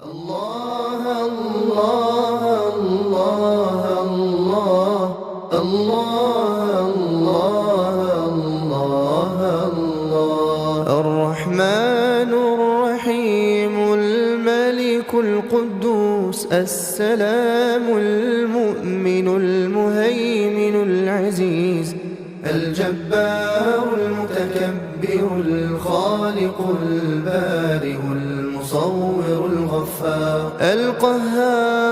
الله الله الله الله الله الله الله الرحمن الرحيم الملك القدوس السلام المؤمن المهيمن العزيز الجبار المتكبر الخالق البارئ المصور الغفار القهار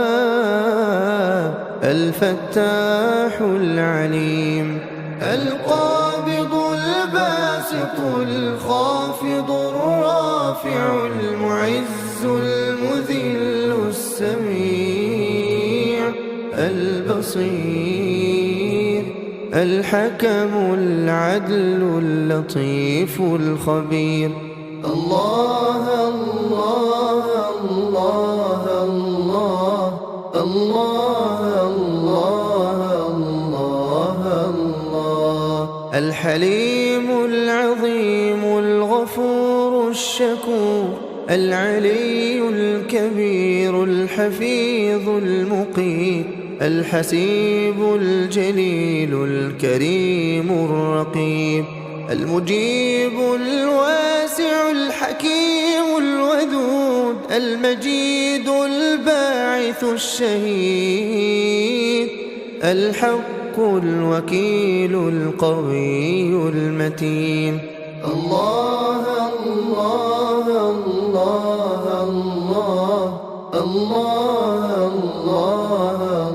الوهاب الفتاح العليم القابض الباسط الخافض الرافع المعز المذل السميع البصير الحكم العدل اللطيف الخبير الله الله الله الله الله الله الله الحليم العظيم الغفور الشكور العلي الكبير الحفيظ المقيت الحسيب الجليل الكريم الرقيب المجيب الواسع الحكيم الودود المجيد الباعث الشهيد الحق الوكيل القوي المتين الله الله الله الله الله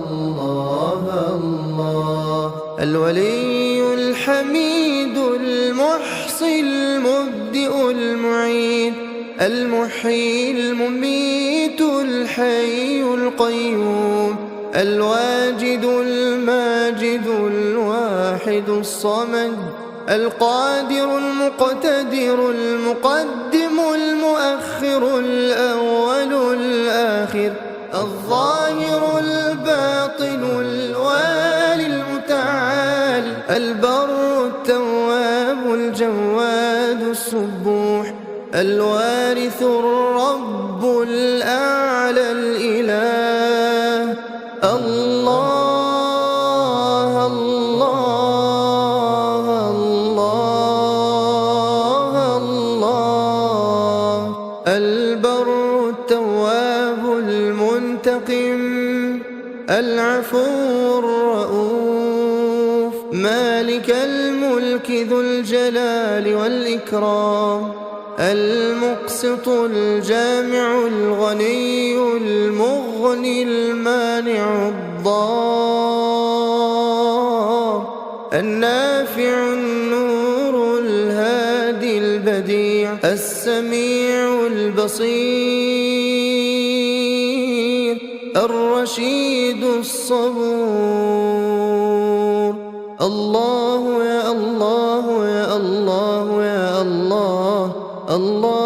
الله الله الولي الحميد المحصي المبدئ المعيد المحيي المميت الحي القيوم الواجد الماجد الواحد الصمد القادر المقتدر المقدم المؤخر الأول الآخر الظاهر الباطن الوالي المتعال البر التواب الجواد السبوح الوارث الرب الأعلى الإله الله الله الله الله البر التواب المنتقم العفو الرؤوف مالك الملك ذو الجلال والإكرام المقسط الجامع الغني المغني المانع الضار النافع النور الهادي البديع السميع البصير الرشيد الصبور الله يا الله يا الله يا الله الله